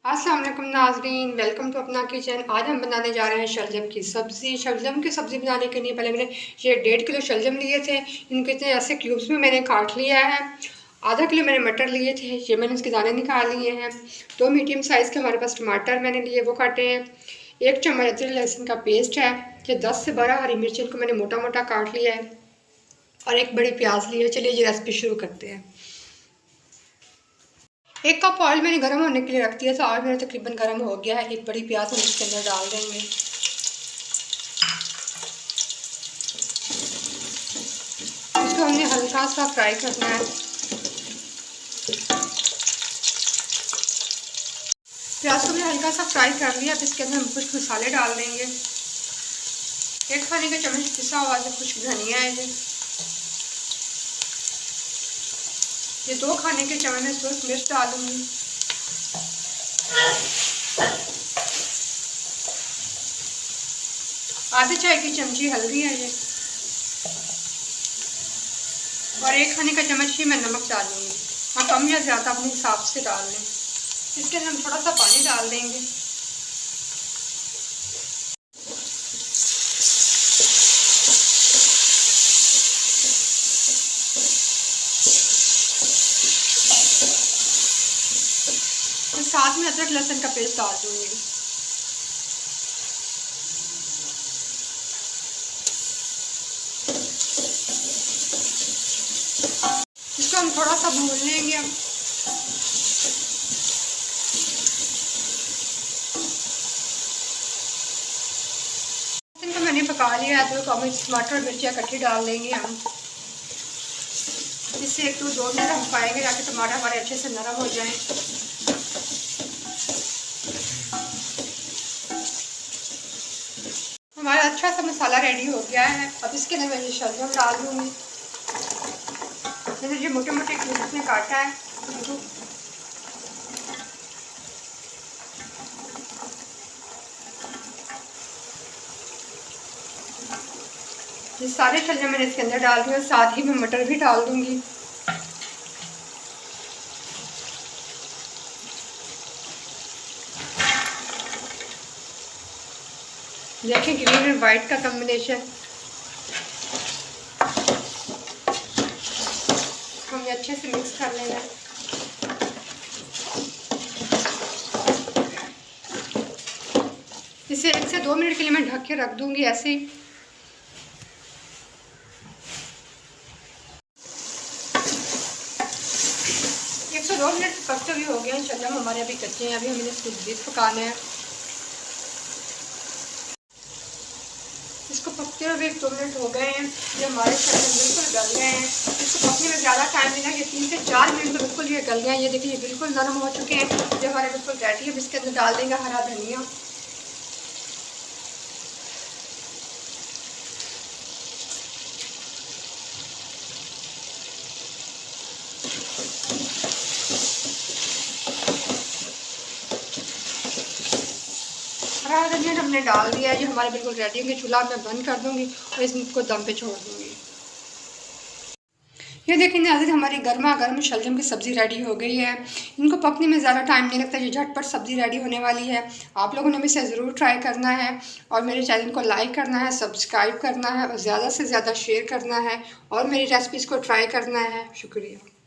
अस्सलाम वालेकुम नाज़रीन, वेलकम टू अपना किचन। आज हम बनाने जा रहे हैं शलजम की सब्ज़ी। शलजम की सब्ज़ी बनाने के लिए पहले मैंने ये 1.5 किलो शलजम लिए थे। इनके इतने ऐसे क्यूब्स में मैंने काट लिया है। आधा किलो मैंने मटर लिए थे, ये मैंने इसके दाने निकाल लिए हैं। 2 मीडियम साइज़ के हमारे पास टमाटर मैंने लिए, वो काटे हैं। 1 चम्मच अदरक लहसुन का पेस्ट है। ये 10 से 12 हरी मिर्च इनको मैंने मोटा मोटा काट लिया है और एक बड़ी प्याज ली है। चलिए ये रेसिपी शुरू करते हैं। 1 कप ऑयल मैंने गर्म होने के लिए रख दिया था। ऑयल मेरा तकरीबन गर्म हो गया है। एक बड़ी प्याज हम इसके अंदर डाल देंगे। इसको हमने हल्का सा फ्राई करना है। प्याज को हमने हल्का सा फ्राई कर लिया। अब इसके अंदर हम कुछ मसाले डाल देंगे। 1 खाने का चम्मच पिसा हुआ है कुछ धनिया है। ये 2 खाने के चम्मच में सूरज मिर्च डालूंगी। आधे चाय की चमची हल्दी है ये, और 1 खाने का चम्मच ही मैं नमक डालूंगी। हाँ, कम या ज़्यादा अपने हिसाब से डाल लें। इसके अंदर हम थोड़ा सा पानी डाल देंगे। तो साथ में अदरक लहसुन का पेस्ट डाल दूंगी। इसको हम थोड़ा सा भून लेंगे। अब इनको मैंने पका लिया है, तो हम टमाटर और मिर्चियाँ इकट्ठी डाल देंगे हम। इससे 1 to 2 मिनट हम पकाएंगे ताकि टमाटर हमारे अच्छे से नरम हो जाएं। हमारा अच्छा सा मसाला रेडी हो गया है। अब इसके अंदर मैं ये शलजम डाल दूँगी। मैंने जो मोटे मोटे क्यूब्स में काटा है उनको ये सारे शलजम मैंने इसके अंदर डाल दिए और साथ ही मैं मटर भी डाल दूँगी। देखें ग्रीन और वाइट का कॉम्बिनेशन। हमें अच्छे से मिक्स कर लेना है। इसे 1 से 2 मिनट के लिए मैं ढक के रख दूंगी ऐसे ही। एक से 2 मिनट पकते भी हो गए। शलजम हमारे अभी कच्चे हैं, अभी हमें इसको मज़ीद पकाना है। इसको पकते हुए 1-2 मिनट हो गए हैं। ये हमारे शलजम बिल्कुल गल गए हैं। इसको पकने में ज़्यादा टाइम नहीं लगे, 3 से 4 मिनट में बिल्कुल ये गल गए हैं। ये देखिए ये बिल्कुल नरम हो चुके हैं। ये हमारे बिल्कुल रेडी है। इसके अंदर डाल देंगे हरा धनिया। हरा धनिया हमने डाल दिया है। ये हमारे बिल्कुल रेडी होंगे। चूल्हा मैं बंद कर दूंगी और इसको दम पे छोड़ दूंगी। ये देखिए नाज़रीन, हमारी गर्मा गर्म शलजम की सब्ज़ी रेडी हो गई है। इनको पकने में ज़्यादा टाइम नहीं लगता। ये झटपट सब्ज़ी रेडी होने वाली है। आप लोगों ने भी इसे ज़रूर ट्राई करना है और मेरे चैनल को लाइक करना है, सब्सक्राइब करना है और ज़्यादा से ज़्यादा शेयर करना है और मेरी रेसिपीज़ को ट्राई करना है। शुक्रिया।